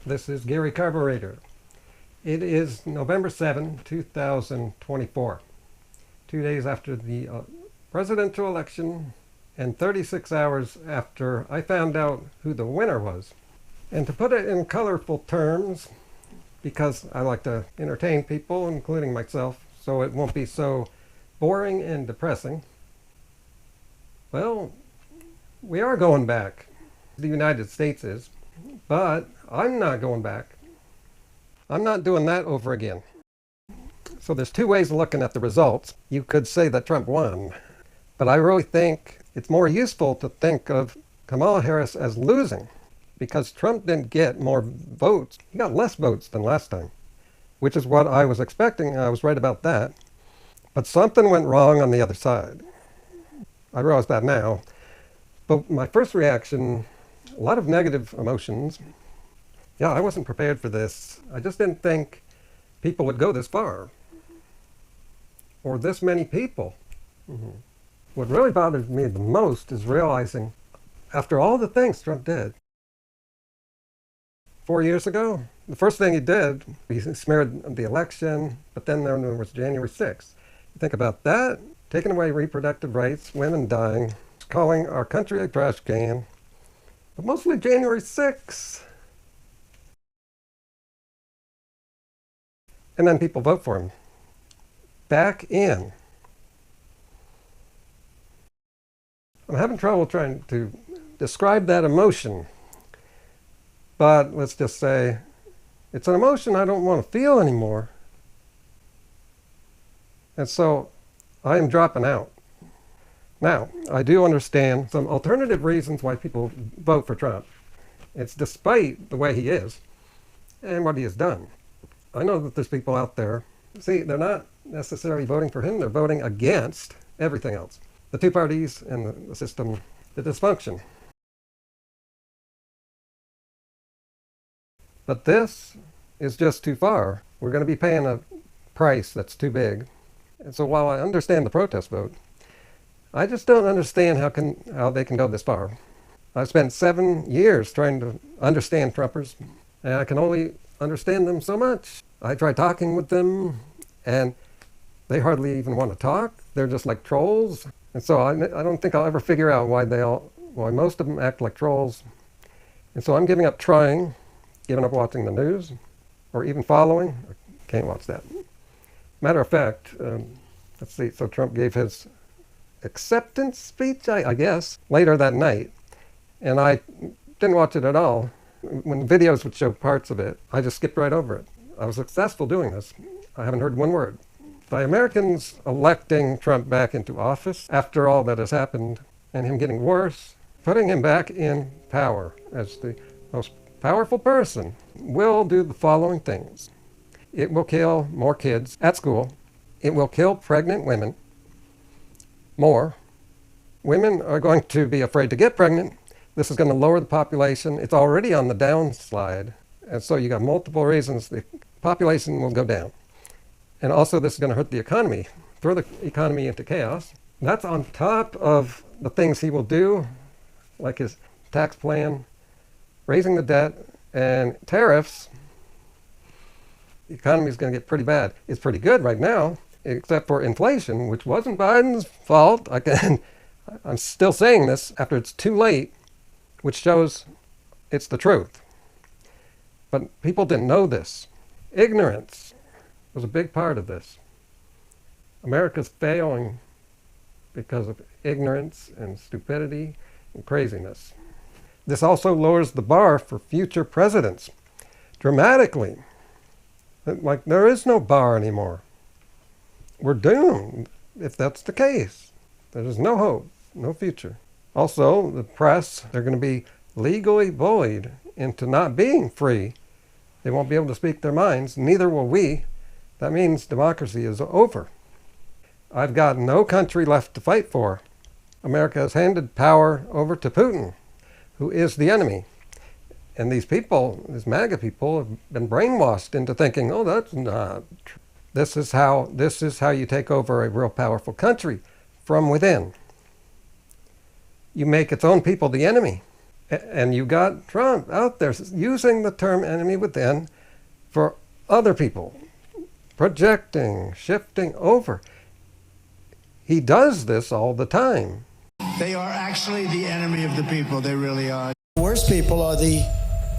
This is Gary Carburetor. It is November 7, 2024, 2 days after the presidential election and 36 hours after I found out who the winner was. And to put it in colorful terms, because I like to entertain people, including myself, so it won't be so boring and depressing, well, we are going back. The United States is, but I'm not going back. I'm not doing that over again. So there's two ways of looking at the results. You could say that Trump won, but I really think it's more useful to think of Kamala Harris as losing, because Trump didn't get more votes. He got less votes than last time, which is what I was expecting. I was right about that. But something went wrong on the other side. I realize that now. But my first reaction, a lot of negative emotions. Yeah, I wasn't prepared for this. I just didn't think people would go this far. Or this many people. What really bothers me the most is realizing, after all the things Trump did, 4 years ago, the first thing he did, he smeared the election, but then there was January 6th. Think about that, taking away reproductive rights, women dying, calling our country a trash can, but mostly January 6th. And then people vote for him. Back in. I'm having trouble trying to describe that emotion. But let's just say it's an emotion I don't want to feel anymore. And so I am dropping out. Now, I do understand some alternative reasons why people vote for Trump. It's despite the way he is and what he has done. I know that there's people out there, see, they're not necessarily voting for him, they're voting against everything else. The two parties and the system, the dysfunction. But this is just too far. We're going to be paying a price that's too big. And so while I understand the protest vote, I just don't understand how they can go this far. I've spent 7 years trying to understand Trumpers, and I can only understand them so much. I try talking with them, and they hardly even want to talk. They're just like trolls. And so I don't think I'll ever figure out why most of them act like trolls. And so I'm giving up trying, giving up watching the news, or even following. I can't watch that. Matter of fact, let's see, so Trump gave his acceptance speech, I guess, later that night. And I didn't watch it at all. When videos would show parts of it, I just skipped right over it. I was successful doing this. I haven't heard one word. By Americans electing Trump back into office after all that has happened and him getting worse, putting him back in power as the most powerful person will do the following things. It will kill more kids at school. It will kill pregnant women more. Women are going to be afraid to get pregnant. This is going to lower the population. It's already on the downslide. And so you got multiple reasons the population will go down. And also this is going to hurt the economy, throw the economy into chaos. That's on top of the things he will do, like his tax plan, raising the debt, and tariffs. The economy is going to get pretty bad. It's pretty good right now, except for inflation, which wasn't Biden's fault. I'm still saying this after it's too late, which shows it's the truth. But people didn't know this. Ignorance was a big part of this. America's failing because of ignorance and stupidity and craziness. This also lowers the bar for future presidents dramatically. Like, there is no bar anymore. We're doomed if that's the case. There's no hope, no future. Also, the press, they're going to be legally bullied into not being free. They won't be able to speak their minds. Neither will we. That means democracy is over. I've got no country left to fight for. America has handed power over to Putin, who is the enemy. And these people, these MAGA people, have been brainwashed into thinking, oh, that's not true. This is how you take over a real powerful country, from within. You make its own people the enemy. And you got Trump out there using the term enemy within for other people, projecting, shifting over. He does this all the time. They are actually the enemy of the people. They really are. The worst people are the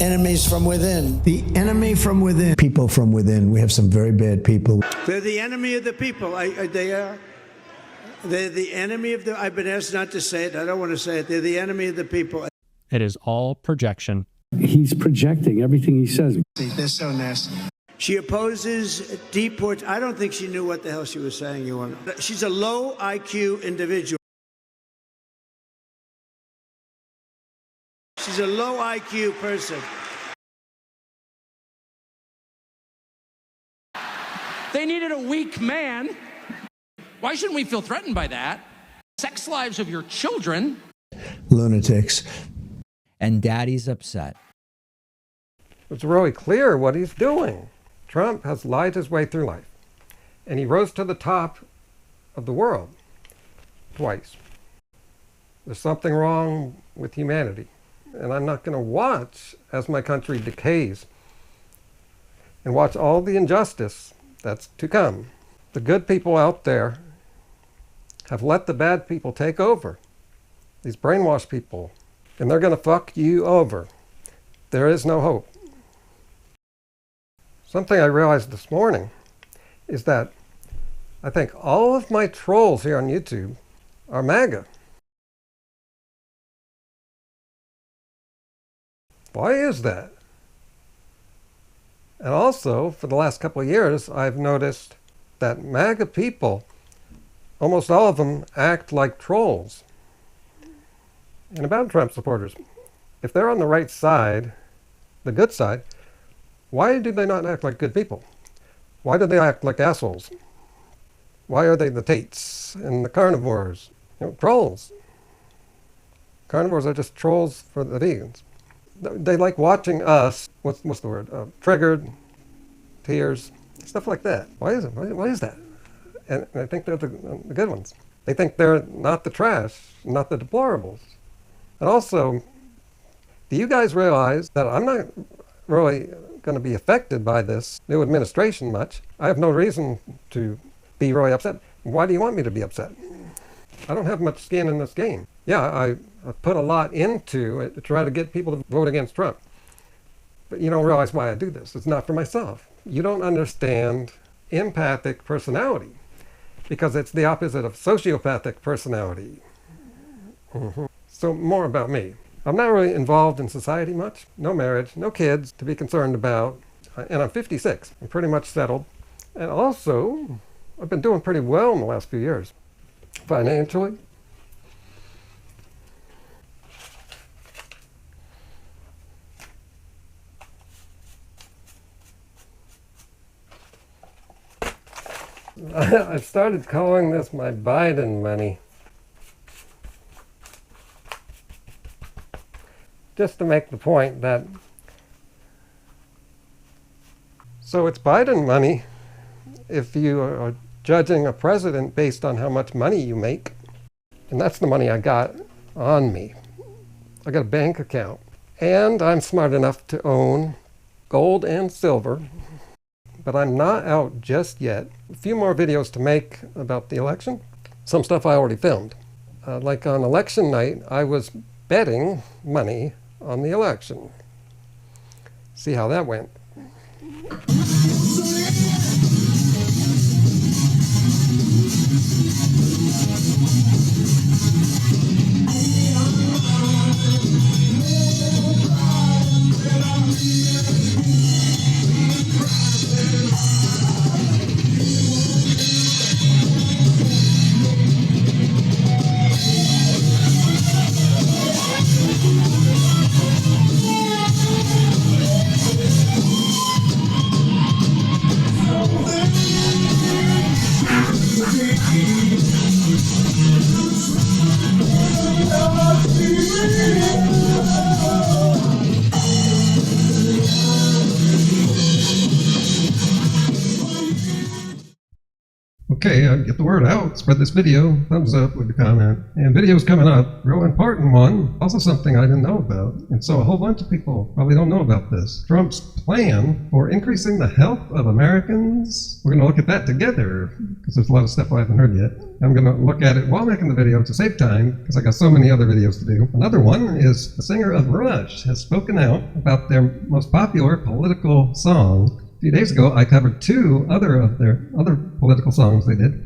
enemies from within. The enemy from within. People from within. We have some very bad people. They're the enemy of the people. They are. They're the enemy of the... I've been asked not to say it. I don't want to say it. They're the enemy of the people. It is all projection. He's projecting everything he says. They're so nasty. She opposes deport. I don't think she knew what the hell she was saying. She's a low IQ individual. She's a low IQ person. They needed a weak man. Why shouldn't we feel threatened by that? Sex lives of your children. Lunatics. And daddy's upset. It's really clear what he's doing. Trump has lied his way through life. And he rose to the top of the world twice. There's something wrong with humanity. And I'm not going to watch as my country decays and watch all the injustice that's to come. The good people out there have let the bad people take over. These brainwashed people. And they're going to fuck you over. There is no hope. Something I realized this morning is that I think all of my trolls here on YouTube are MAGA. Why is that? And also, for the last couple of years, I've noticed that MAGA people, almost all of them, act like trolls. And about Trump supporters, if they're on the right side, the good side, why do they not act like good people? Why do they act like assholes? Why are they the Tates and the carnivores? Trolls. Carnivores are just trolls for the vegans. They like watching us, what's the word, triggered, tears, stuff like that. Why is it? Why is that? And I think they're the good ones. They think they're not the trash, not the deplorables. And also, do you guys realize that I'm not really going to be affected by this new administration much? I have no reason to be really upset. Why do you want me to be upset? I don't have much skin in this game. Yeah, I put a lot into it to try to get people to vote against Trump. But you don't realize why I do this. It's not for myself. You don't understand empathic personality because it's the opposite of sociopathic personality. So more about me. I'm not really involved in society much. No marriage, no kids to be concerned about. And I'm 56. I'm pretty much settled. And also, I've been doing pretty well in the last few years. Financially. I've started calling this my Biden money. Just to make the point that, so it's Biden money if you are judging a president based on how much money you make. And that's the money I got on me. I got a bank account. And I'm smart enough to own gold and silver. But I'm not out just yet. A few more videos to make about the election. Some stuff I already filmed. Like on election night, I was betting money on the election. See how that went. Okay, get the word out, spread this video, thumbs up with the comment. And videos coming up, real important one, also something I didn't know about. And so a whole bunch of people probably don't know about this. Trump's plan for increasing the health of Americans. We're gonna look at that together, because there's a lot of stuff I haven't heard yet. I'm gonna look at it while making the video to save time, because I got so many other videos to do. Another one is the singer of Rush has spoken out about their most popular political song. A few days ago, I covered 2 other of their other political songs they did.